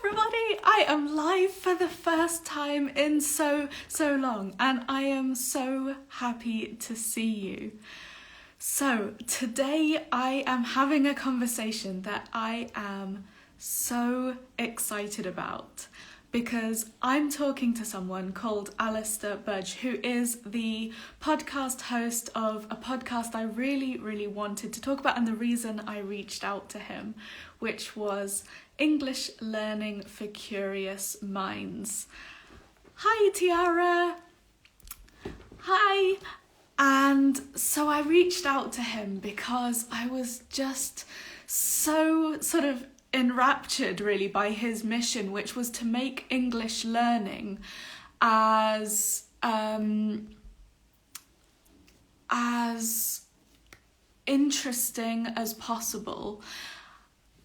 everybody, I am live for the first time in so long, and I am so happy to see you. So today I am having a conversation that I am so excited about, because I'm talking to someone called Alastair Budge, who is the podcast host of a podcast I really wanted to talk about, and the reason I reached out to him, which was English Learning for Curious Minds. Hi, Tiara. Hi. And so I reached out to him because I was just so sort of enraptured really by his mission, which was to make English learning as interesting as possible,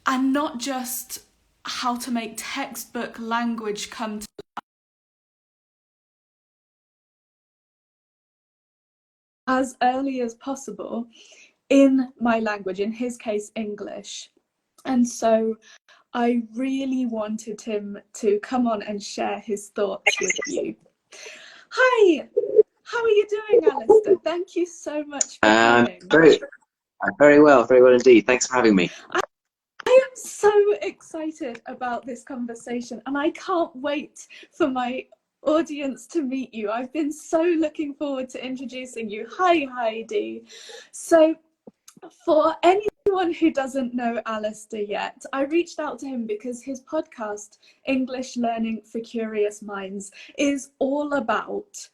and not just how to make textbook language come to as early as possible in my language, in his case English. And so I really wanted him to come on and share his thoughts with you. Hi, how are you doing, Alastair? Thank you so much for coming. Very well indeed. Thanks for having me. I am so excited about this conversation, and I can't wait for my audience to meet you. I've been so looking forward to introducing you. Hi, Heidi. So for anyone who doesn't know Alastair yet, I reached out to him because his podcast, English Learning for Curious Minds, is all about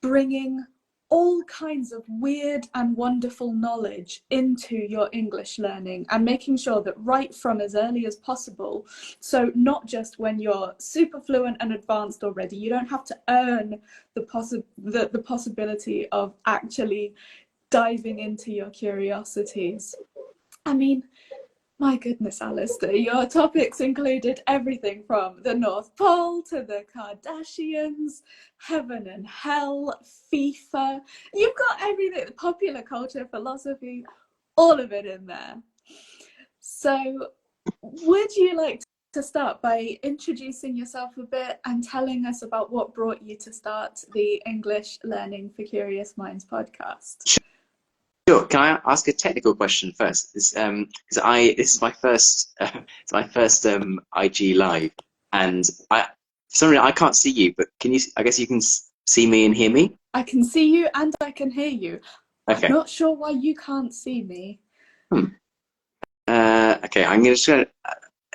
bringing all kinds of weird and wonderful knowledge into your English learning, and making sure that right from as early as possible, so not just when you're super fluent and advanced already, you don't have to earn the possibility of actually diving into your curiosities. I mean, my goodness, Alastair, your topics included everything from the North Pole to the Kardashians, heaven and hell, FIFA. You've got everything, popular culture, philosophy, all of it in there. So would you like to start by introducing yourself a bit and telling us about what brought you to start the English Learning for Curious Minds podcast? Sure. Can I ask a technical question first? This is my first IG live, and for some reason I can't see you, but can you? I guess you can see me and hear me. I can see you and I can hear you. Okay. I'm not sure why you can't see me. Okay, I'm just gonna.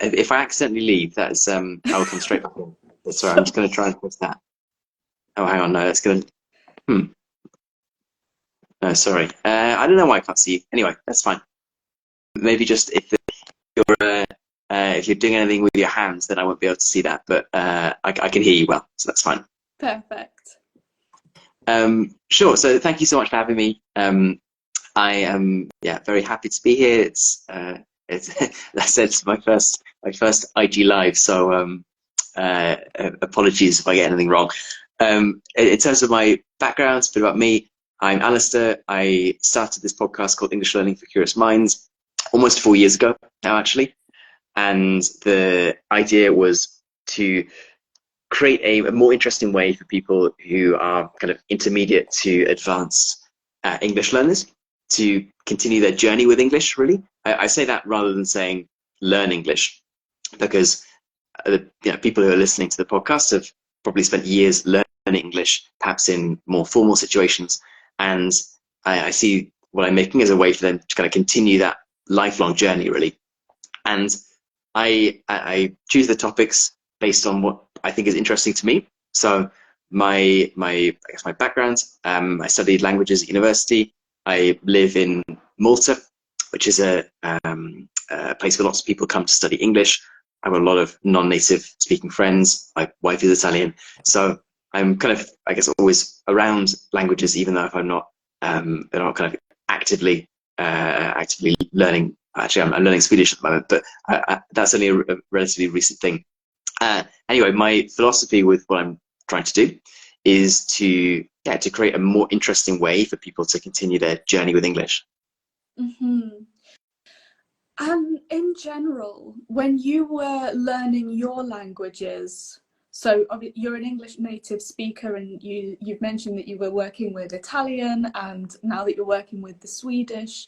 If I accidentally leave, that's I will come straight back in. Sorry, I'm just gonna try and fix that. Oh, hang on, no, that's gonna. No, sorry. I don't know why I can't see you. Anyway, that's fine. Maybe just if you're doing anything with your hands, then I won't be able to see that. But I can hear you well, so that's fine. Perfect. Sure. So thank you so much for having me. I am very happy to be here. It's as I said, it's my first IG live. So apologies if I get anything wrong. In terms of my background, a bit about me. I'm Alastair. I started this podcast called English Learning for Curious Minds almost 4 years ago now, actually. And the idea was to create a more interesting way for people who are kind of intermediate to advanced English learners to continue their journey with English, really. I say that rather than saying learn English, because people who are listening to the podcast have probably spent years learning English, perhaps in more formal situations. And I see what I'm making as a way for them to kind of continue that lifelong journey, really. And I choose the topics based on what I think is interesting to me. So my background, I studied languages at university. I live in Malta, which is a place where lots of people come to study English. I've got a lot of non-native speaking friends. My wife is Italian, so I'm kind of, I guess, always around languages, even though if I'm not kind of actively learning. Actually, I'm learning Swedish at the moment, but that's only a relatively recent thing. Anyway, my philosophy with what I'm trying to do is to create a more interesting way for people to continue their journey with English. Mm-hmm. And in general, when you were learning your languages, so you're an English native speaker, and you've mentioned that you were working with Italian, and now that you're working with the Swedish,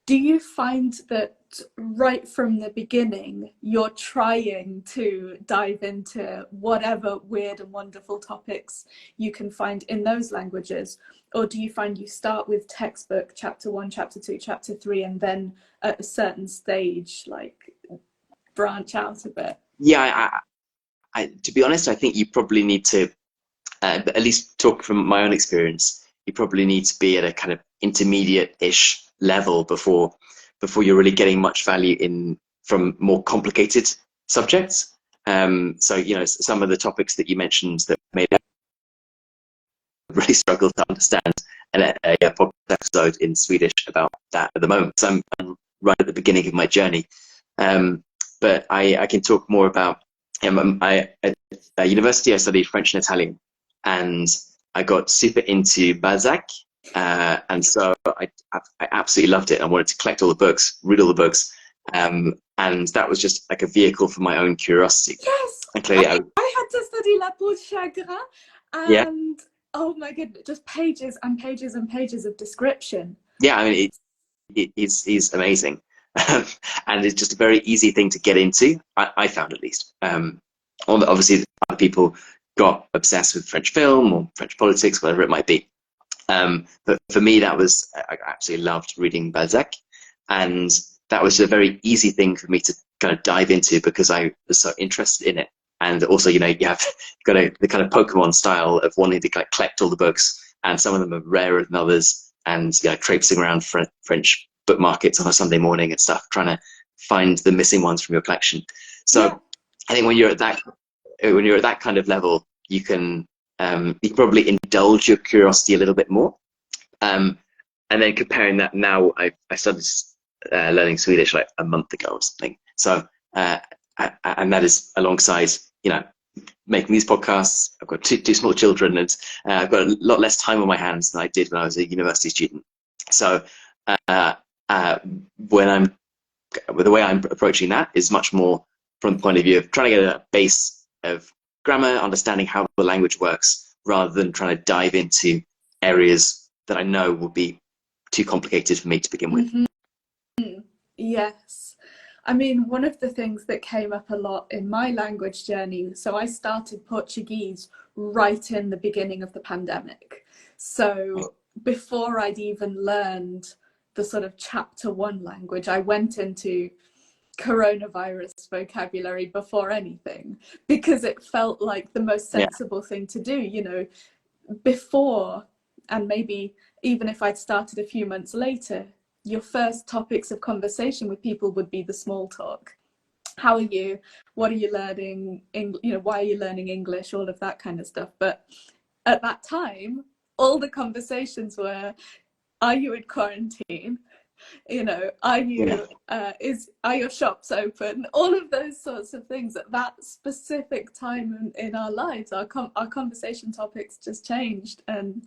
do you find that right from the beginning you're trying to dive into whatever weird and wonderful topics you can find in those languages? Or do you find you start with textbook chapter 1, chapter 2, chapter 3, and then at a certain stage like branch out a bit? Yeah, to be honest, I think you probably need to, at least talk from my own experience, you probably need to be at a kind of intermediate-ish level before you're really getting much value from more complicated subjects. So, you know, some of the topics that you mentioned that maybe really struggle to understand, and a podcast episode in Swedish about that at the moment. So I'm right at the beginning of my journey. But I can talk more about, at university I studied French and Italian, and I got super into Balzac, and so I absolutely loved it. I wanted to collect all the books, read all the books, and that was just like a vehicle for my own curiosity. Yes, and clearly I had to study La Peau de Chagrin, yeah, and oh my goodness, just pages and pages and pages of description. yeah, I mean it's amazing. And it's just a very easy thing to get into, I found, at least. Obviously other people got obsessed with French film or French politics, whatever it might be. But for me, that was, I absolutely loved reading Balzac, and that was a very easy thing for me to kind of dive into because I was so interested in it. And also, you know, you've got the kind of Pokemon style of wanting to kind of collect all the books, and some of them are rarer than others, and you know, traipsing around French book markets on a Sunday morning and stuff, trying to find the missing ones from your collection. So yeah. I think when you're at that kind of level, you can probably indulge your curiosity a little bit more. And then comparing that now, I started learning Swedish like a month ago or something. So and that is alongside, you know, making these podcasts. I've got two small children, and I've got a lot less time on my hands than I did when I was a university student. So the way I'm approaching that is much more from the point of view of trying to get a base of grammar, understanding how the language works, rather than trying to dive into areas that I know will be too complicated for me to begin with. Mm-hmm. Yes. I mean, one of the things that came up a lot in my language journey, so I started Portuguese right in the beginning of the pandemic. So before I'd even learned the sort of chapter 1 language, I went into coronavirus vocabulary before anything, because it felt like the most sensible thing to do, you know, before, and maybe even if I'd started a few months later, your first topics of conversation with people would be the small talk. How are you? What are you learning? You know, why are you learning English? All of that kind of stuff. But at that time, all the conversations were, are you in quarantine? You know, are you are your shops open? All of those sorts of things. At that specific time in our lives, our conversation topics just changed. And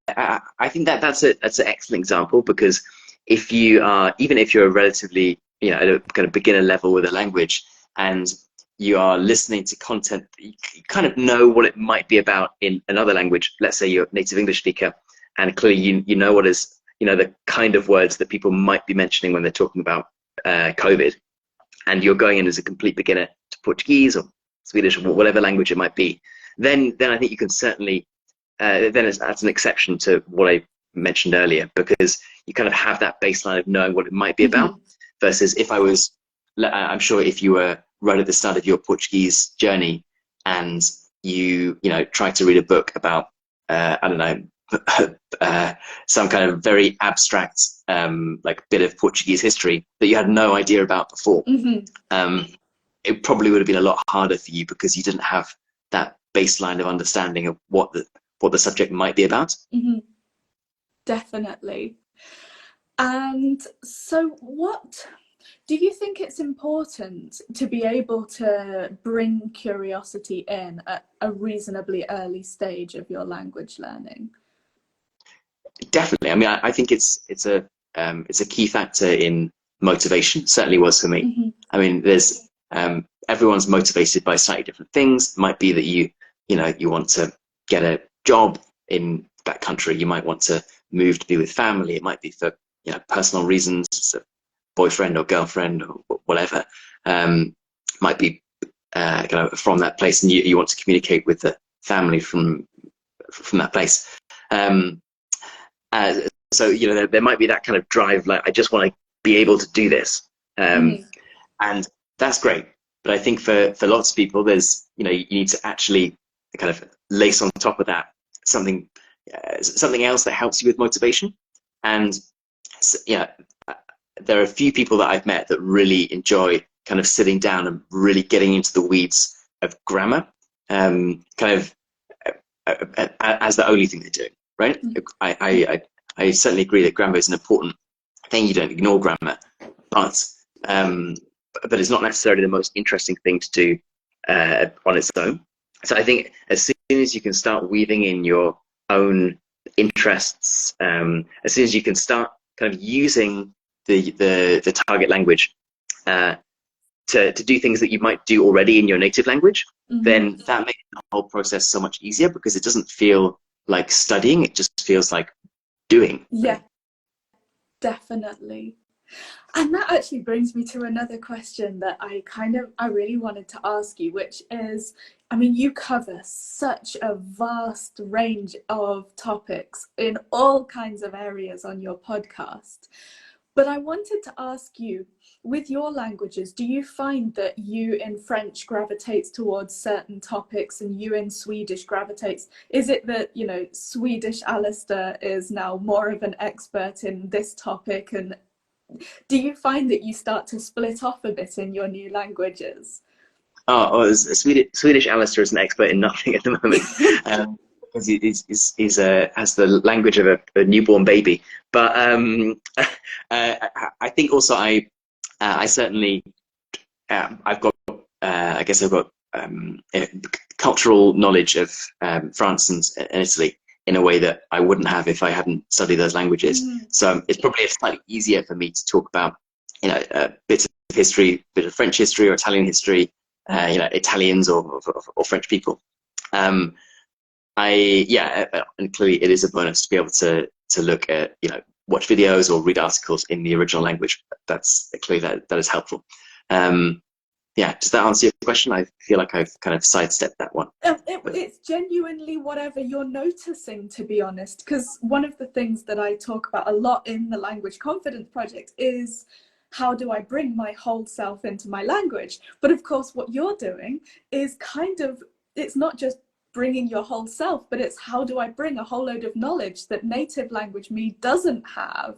I think that's an excellent example, because if you are, even if you're a relatively, you know, at a kind of beginner level with a language, and you are listening to content, you kind of know what it might be about in another language. Let's say you're a native English speaker, and clearly you know what is, you know, the kind of words that people might be mentioning when they're talking about COVID, and you're going in as a complete beginner to Portuguese or Swedish or whatever language it might be, then I think you can certainly, then that's an exception to what I mentioned earlier, because you kind of have that baseline of knowing what it might be about, versus if I was, I'm sure if you were right at the start of your Portuguese journey and you know, tried to read a book about, I don't know, some kind of very abstract like bit of Portuguese history that you had no idea about before, it probably would have been a lot harder for you, because you didn't have that baseline of understanding of what the subject might be about. Definitely. And so what do you think it's important to be able to bring curiosity in at a reasonably early stage of your language learning? Definitely. I mean, I think it's a it's a key factor in motivation. Certainly was for me. Mm-hmm. I mean, there's everyone's motivated by slightly different things. It might be that you want to get a job in that country. You might want to move to be with family. It might be for personal reasons, so boyfriend or girlfriend or whatever. Might be from that place, and you want to communicate with the family from that place. So there might be that kind of drive, like I just want to be able to do this, and that's great. But I think for lots of people, there's you need to actually kind of lace on top of that something else that helps you with motivation. And there are a few people that I've met that really enjoy kind of sitting down and really getting into the weeds of grammar, kind of as the only thing they're doing, right? I certainly agree that grammar is an important thing. You don't ignore grammar, but it's not necessarily the most interesting thing to do on its own. So I think as soon as you can start weaving in your own interests, as soon as you can start kind of using the target language to do things that you might do already in your native language, then that makes the whole process so much easier, because it doesn't feel like studying, it just feels like doing. Yeah, definitely. And that actually brings me to another question that I really wanted to ask you, which is, I mean, you cover such a vast range of topics in all kinds of areas on your podcast. But I wanted to ask you, with your languages, do you find that you in French gravitates towards certain topics and you in Swedish gravitates? Is it that, Swedish Alastair is now more of an expert in this topic? And do you find that you start to split off a bit in your new languages? Swedish Alastair is an expert in nothing at the moment. Because he's has the language of a newborn baby. But I think also I certainly I've got I guess I've got cultural knowledge of France and Italy in a way that I wouldn't have if I hadn't studied those languages. So it's probably slightly easier for me to talk about bits of history, bit of French history or Italian history, Italians or French people. And clearly it is a bonus to be able to look at, watch videos or read articles in the original language. That's clearly that is helpful. Does that answer your question? I feel like I've kind of sidestepped that one. It's genuinely whatever you're noticing, to be honest, because one of the things that I talk about a lot in the Language Confidence Project is how do I bring my whole self into my language? But of course, what you're doing is it's not just bringing your whole self, but it's how do I bring a whole load of knowledge that native language me doesn't have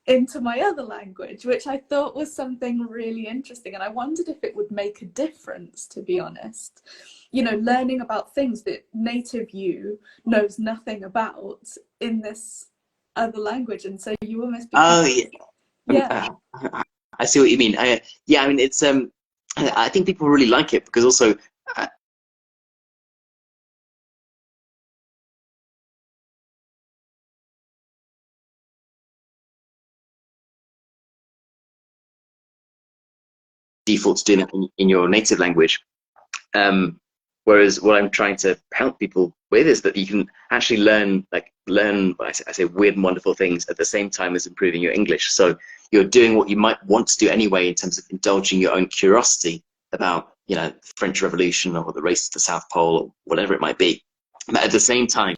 into my other language, which I thought was something really interesting. And I wondered if it would make a difference, to be honest, learning about things that native you knows nothing about in this other language. And so you almost I see what you mean. I mean, it's I think people really like it because also default to doing that in your native language. Whereas what I'm trying to help people with is that you can actually learn I say weird and wonderful things at the same time as improving your English. So you're doing what you might want to do anyway in terms of indulging your own curiosity about, the French Revolution or the race to the South Pole or whatever it might be. But at the same time,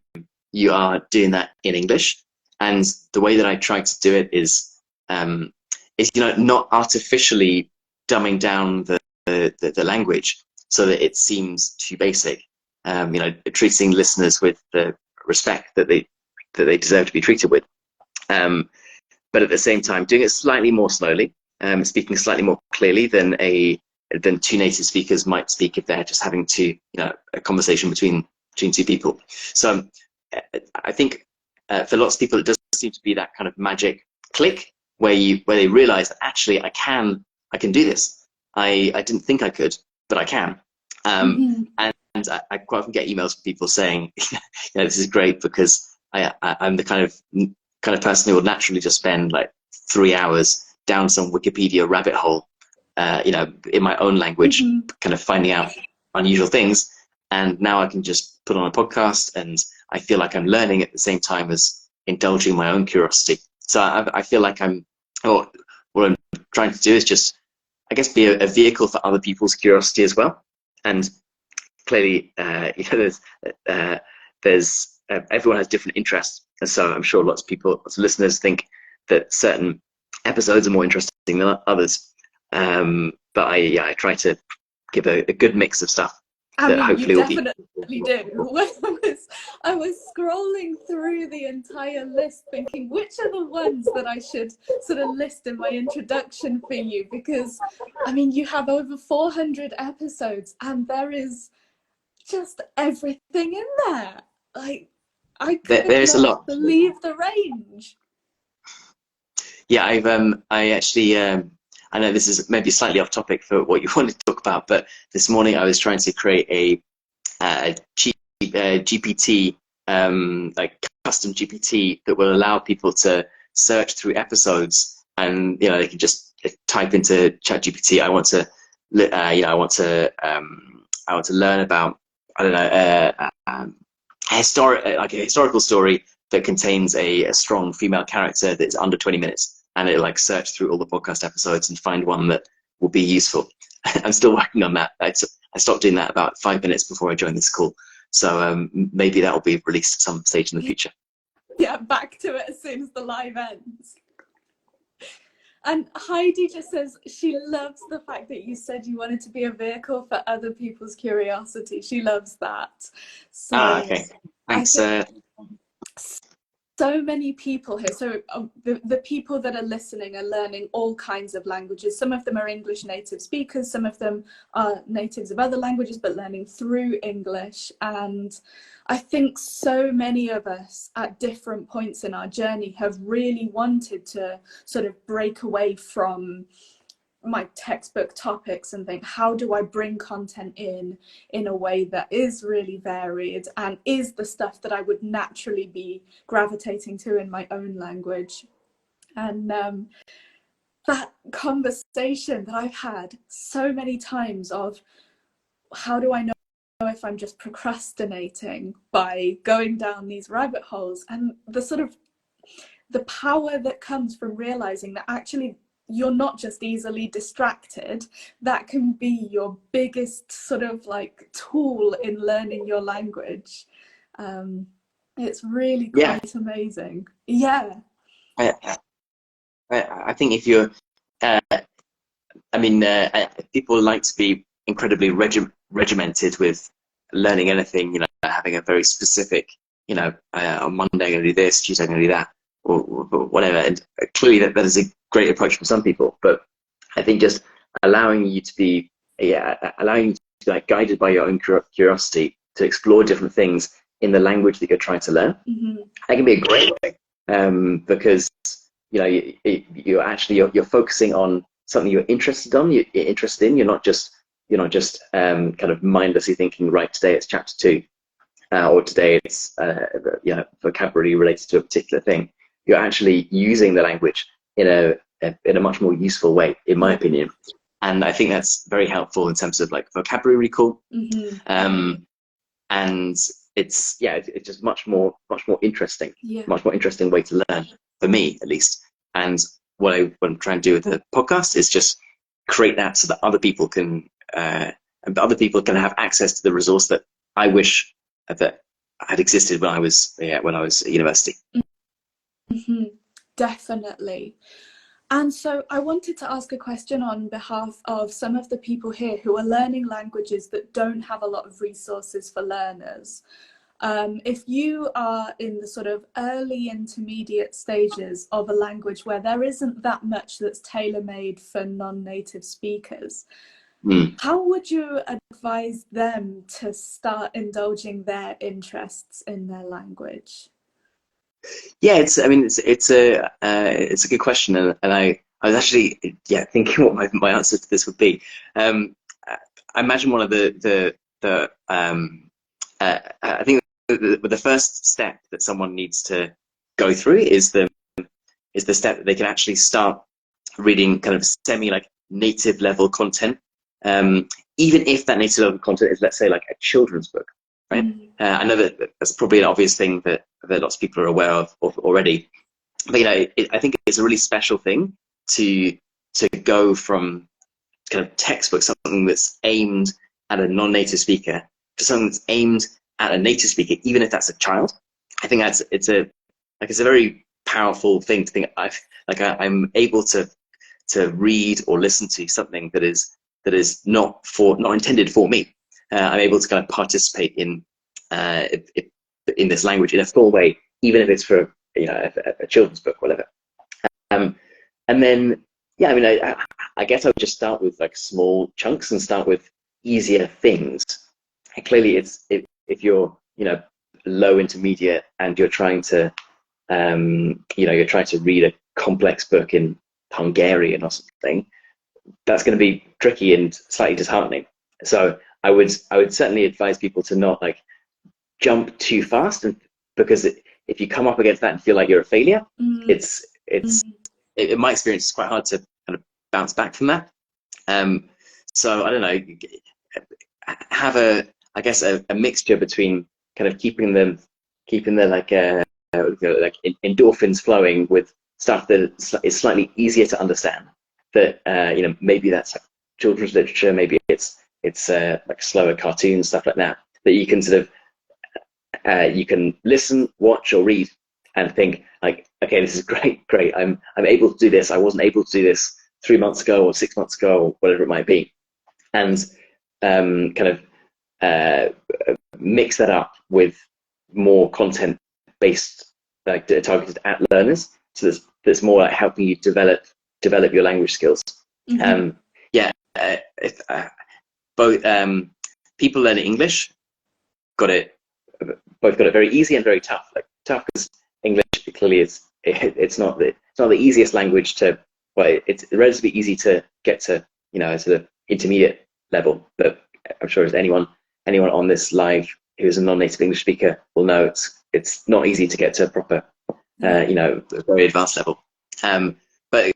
you are doing that in English. And the way that I try to do it is not artificially dumbing down the language so that it seems too basic. Treating listeners with the respect that they deserve to be treated with. But at the same time, doing it slightly more slowly, speaking slightly more clearly than two native speakers might speak if they're just having a conversation between two people. So I think for lots of people, it does seem to be that kind of magic click where they realize that actually I can do this. I didn't think I could, but I can. And I quite often get emails from people saying, this is great because I'm the kind of person who will naturally just spend like 3 hours down some Wikipedia rabbit hole, you know, in my own language, kind of finding out unusual things. And now I can just put on a podcast, and I feel like I'm learning at the same time as indulging my own curiosity. So I feel like what I'm trying to do is just, I guess, be a vehicle for other people's curiosity as well. And clearly, you know, there's everyone has different interests, and so I'm sure lots of listeners think that certain episodes are more interesting than others. But I try to give a good mix of stuff. I mean, you definitely do. I was scrolling through the entire list thinking, which are the ones that I should sort of list in my introduction for you? Because, I mean, you have over 400 episodes, and there is just everything in there. Like, I could there's a lot. Believe the range. Yeah, I actually, I know this is maybe slightly off topic for what you wanted to talk about, but this morning I was trying to create a GPT, like custom GPT that will allow people to search through episodes, and you know, they can just type into ChatGPT, I want to learn about, I don't know, like a historical story that contains a strong female character that's under 20 minutes. And it'll like search through all the podcast episodes and find one that will be useful. I'm still working on that. I stopped doing that about 5 minutes before I joined this call. So maybe that will be released at some stage in the future. Yeah, back to it as soon as the live ends. And Heidi just says she loves the fact that you said you wanted to be a vehicle for other people's curiosity. She loves that. So okay. Thanks. So many people here. So the people that are listening are learning all kinds of languages. Some of them are English native speakers. Some of them are natives of other languages, but learning through English. And I think so many of us at different points in our journey have really wanted to sort of break away from my textbook topics and think, how do I bring content in a way that is really varied and is the stuff that I would naturally be gravitating to in my own language. And that conversation that I've had so many times of, how do I know if I'm just procrastinating by going down these rabbit holes, and the sort of the power that comes from realizing that actually you're not just easily distracted. That can be your biggest sort of like tool in learning your language. It's really quite amazing. Yeah. I think if you're, I mean, people like to be incredibly regimented with learning anything, you know, having a very specific, you know, on Monday I'm going to do this, Tuesday I'm going to do that, or whatever. And clearly that is a great approach for some people, but I think just allowing you to be like guided by your own curiosity to explore different things in the language that you're trying to learn, that can be a great thing, because you know you're focusing on something you're interested in. You're not just kind of mindlessly thinking, right, today it's chapter 2, or today it's you know, vocabulary related to a particular thing. You're actually using the language in a much more useful way, in my opinion. And I think that's very helpful in terms of like vocabulary recall. And it's just much more interesting, much more interesting way to learn, for me at least. And what I'm trying to do with the podcast is just create that so that other people can have access to the resource that I wish that had existed when I was at university. Definitely. And so I wanted to ask a question on behalf of some of the people here who are learning languages that don't have a lot of resources for learners. If you are in the sort of early intermediate stages of a language where there isn't that much that's tailor-made for non-native speakers, how would you advise them to start indulging their interests in their language? Yeah, it's a good question, and I was actually thinking what my answer to this would be. I imagine one of I think the first step that someone needs to go through is them is the step that they can actually start reading kind of semi like native level content, even if that native level content is, let's say, like a children's book, right? I know that that's probably an obvious thing that lots of people are aware of already, but you know, I think it's a really special thing to go from kind of textbook, something that's aimed at a non-native speaker, to something that's aimed at a native speaker, even if that's a child. I think it's a very powerful thing to think. I'm able to read or listen to something that is not intended for me. I'm able to kind of participate in this language in a full way, even if it's for, you know, a children's book, whatever. And then, yeah, I mean, I guess I would just start with like small chunks and start with easier things. And clearly, if you're, you know, low intermediate and you're trying to you're trying to read a complex book in Hungarian or something, that's going to be tricky and slightly disheartening. So I would certainly advise people to not like jump too fast, and because if you come up against that and feel like you're a failure, in my experience, it's quite hard to kind of bounce back from that. So I don't know, have a mixture between kind of keeping the like endorphins flowing with stuff that is slightly easier to understand. That maybe that's like children's literature, maybe it's like slower cartoons, stuff like that. That you can sort of you can listen, watch, or read, and think like, okay, this is great. I'm able to do this. I wasn't able to do this 3 months ago or 6 months ago or whatever it might be, and mix that up with more content based, like targeted at learners. So that's more like helping you develop your language skills. Both people learning English both got it very easy and very tough. Like tough because English clearly it's not the easiest language to. Well, it's relatively easy to get to, sort of intermediate level. But I'm sure as anyone on this live who's a non-native English speaker will know, it's not easy to get to a proper, very advanced level. But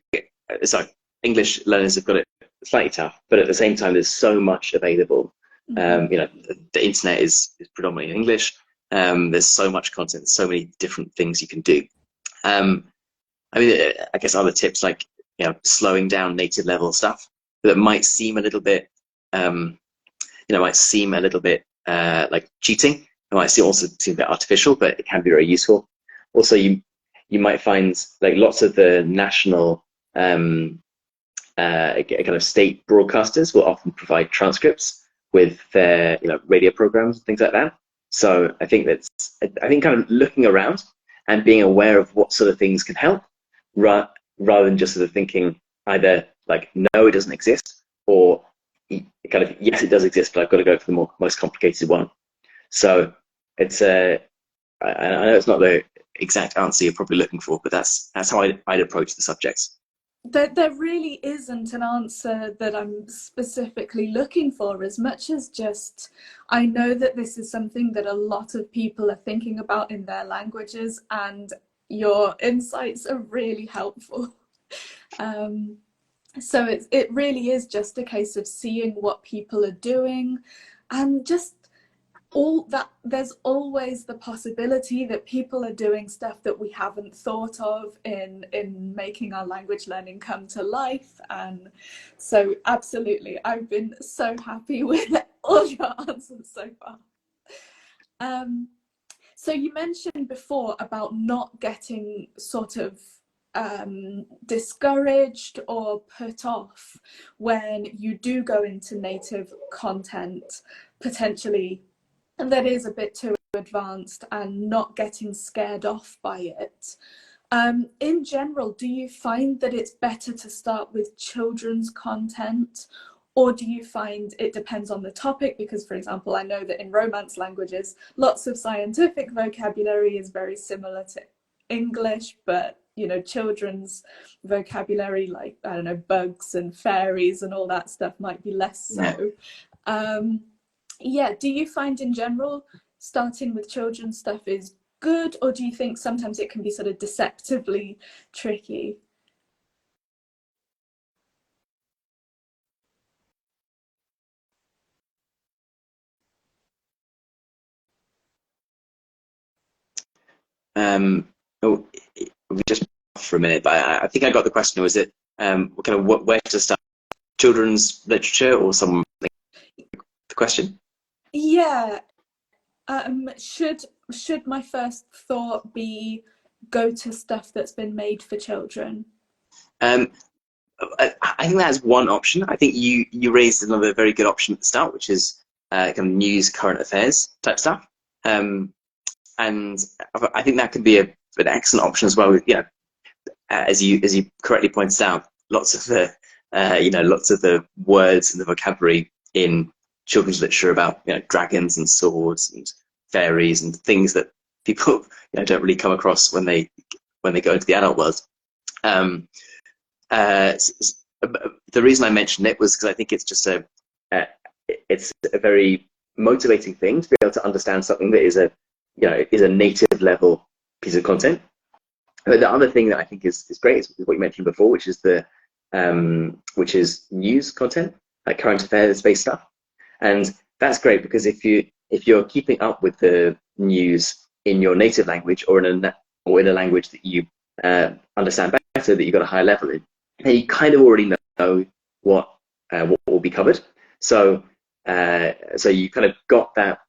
so English learners have got it slightly tough, but at the same time, there's so much available. The internet is predominantly in English. There's so much content, so many different things you can do. I guess other tips like, slowing down native level stuff that might seem a little bit, like cheating. It might also seem a bit artificial, but it can be very useful. Also, you might find like lots of the national kind of state broadcasters will often provide transcripts with their radio programs and things like that. So I think kind of looking around and being aware of what sort of things can help, rather than just sort of thinking either like no, it doesn't exist, or kind of yes, it does exist, but I've got to go for the most complicated one. So it's I know it's not the exact answer you're probably looking for, but that's how I'd approach the subjects. There really isn't an answer that I'm specifically looking for, as much as just I know that this is something that a lot of people are thinking about in their languages, and your insights are really helpful. So it really is just a case of seeing what people are doing, and just all that. There's always the possibility that people are doing stuff that we haven't thought of in making our language learning come to life. And so absolutely, I've been so happy with all your answers so far. So you mentioned before about not getting sort of discouraged or put off when you do go into native content potentially and that is a bit too advanced, and not getting scared off by it. In general, do you find that it's better to start with children's content, or do you find it depends on the topic? Because, for example, I know that in Romance languages, lots of scientific vocabulary is very similar to English, but children's vocabulary, like, I don't know, bugs and fairies and all that stuff might be less so. Do you find in general starting with children's stuff is good, or do you think sometimes it can be sort of deceptively tricky? Oh, we just for a minute, but I think I got the question. Was it kind of where to start? Children's literature or some the question? Yeah. Should my first thought be go to stuff that's been made for children? I think that's one option. I think you raised another very good option at the start, which is kind of news, current affairs type stuff. And I think that could be an excellent option as well. You know, as you correctly pointed out, lots of the lots of the words and the vocabulary in children's literature about dragons and swords and fairies and things that people don't really come across when they go into the adult world. The reason I mentioned it was because I think it's just it's a very motivating thing to be able to understand something that is a native level piece of content. But the other thing that I think is great is what you mentioned before, which is news content, like current affairs based stuff. And that's great because if you're keeping up with the news in your native language or in a language that you understand better, that you've got a higher level in, then you kind of already know what will be covered. So you kind of got that.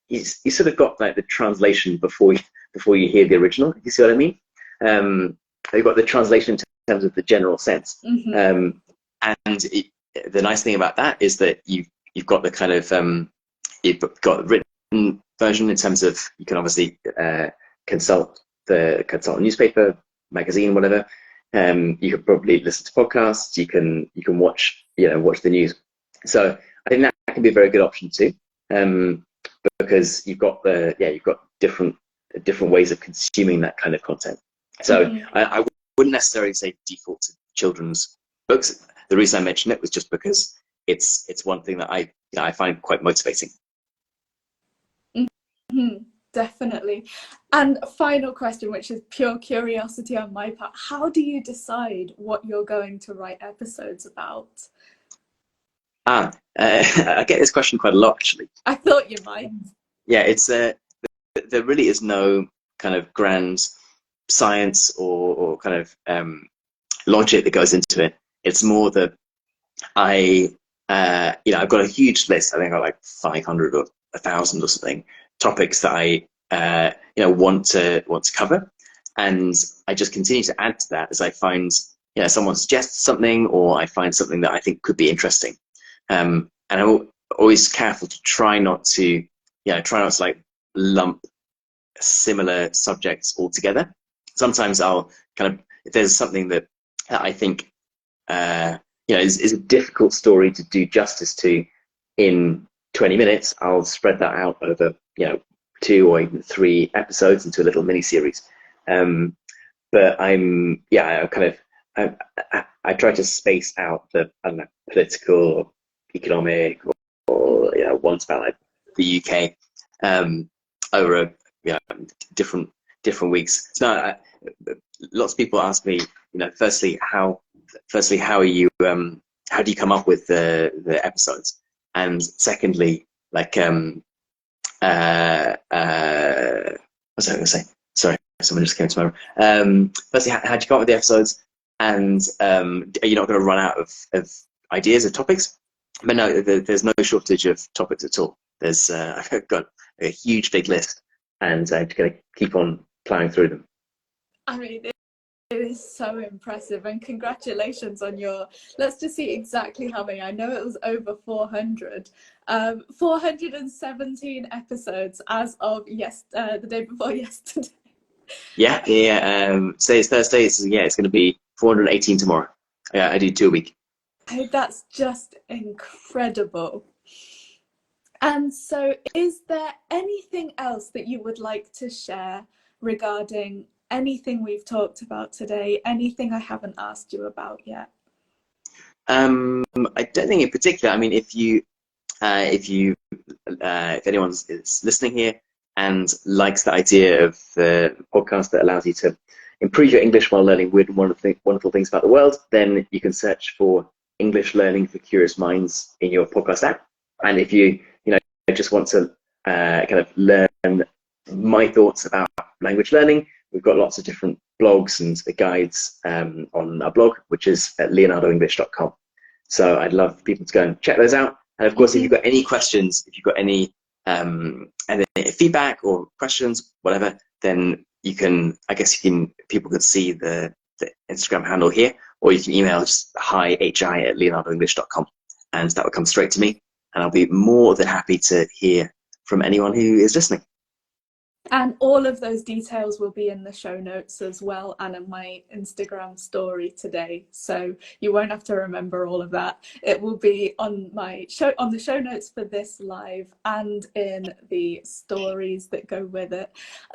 You sort of got like the translation before you hear the original. You see what I mean? You've got the translation in terms of the general sense. Mm-hmm. The nice thing about that is that you've got the kind of you've got the written version in terms of you can obviously consult a newspaper, magazine, whatever. You could probably listen to podcasts. You can watch the news. So I think that can be a very good option too, because you've got different ways of consuming that kind of content. So Mm-hmm. I wouldn't necessarily say default to children's books. The reason I mentioned it was just because it's one thing that I find quite motivating. Mm-hmm. Definitely. And final question, which is pure curiosity on my part. How do you decide what you're going to write episodes about? I get this question quite a lot, actually. I thought you might. Yeah, it's there really is no kind of grand science or kind of logic that goes into it. It's more that I've got a huge list. I think I got like 500 or 1,000 or something topics that I want to cover, and I just continue to add to that as I find someone suggests something or I find something that I think could be interesting. And I'm always careful to try not to like lump similar subjects all together. Sometimes I'll kind of, if there's something that I think is a difficult story to do justice to in 20 minutes, I'll spread that out over 2 or even 3 episodes into a little mini series. But I try to space out the political or economic or ones about like the UK over different weeks. So lots of people ask me, firstly how are you how do you come up with the episodes, and secondly, like what was I going to say? Sorry, someone just came to my room. Firstly, how do you come up with the episodes, and are you not going to run out of ideas of topics? But no, there's no shortage of topics at all. There's I've got a huge big list, and I'm going to keep on plowing through them. I mean, it is so impressive, and congratulations on your, let's just see exactly how many. I know it was over 400. 417 episodes as of the day before yesterday. Yeah. Today is Thursday. It's going to be 418 tomorrow. Yeah, I do 2 a week. That's just incredible. And so, is there anything else that you would like to share regarding anything we've talked about today? Anything I haven't asked you about yet? I don't think in particular. I mean, if anyone's is listening here and likes the idea of the podcast that allows you to improve your English while learning weird and wonderful things about the world, then you can search for English Learning for Curious Minds in your podcast app. And if you just want to kind of learn my thoughts about language learning, we've got lots of different blogs and guides on our blog, which is at leonardoenglish.com. So I'd love people to go and check those out. And of course, if you've got any questions, if you've got any feedback or questions, whatever, then you can, people could see the Instagram handle here, or you can email just hi@leonardoenglish.com, and that will come straight to me. And I'll be more than happy to hear from anyone who is listening. And all of those details will be in the show notes as well, and in my Instagram story today. So you won't have to remember all of that. It will be on the show notes for this live and in the stories that go with it.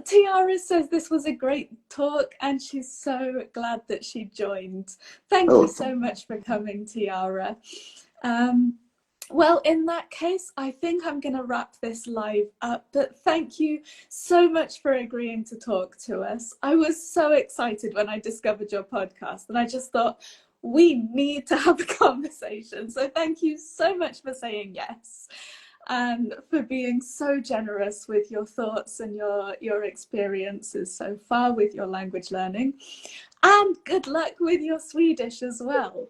Tiara says this was a great talk, and she's so glad that she joined. Thank you so much for coming, Tiara. Well, in that case, I think I'm going to wrap this live up, but thank you so much for agreeing to talk to us. I was so excited when I discovered your podcast, and I just thought, we need to have a conversation. So thank you so much for saying yes, and for being so generous with your thoughts and your experiences so far with your language learning. And good luck with your Swedish as well.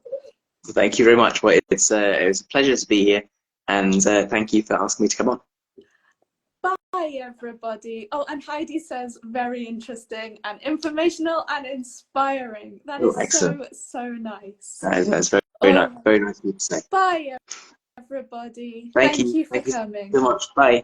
Thank you very much. Well, it was a pleasure to be here, and thank you for asking me to come on. Bye, everybody. Oh, and Heidi says very interesting and informational and inspiring. That is excellent. so nice. That's very nice. Very nice of you to say. Bye, everybody. Thank you for coming. Thank you so much. Bye.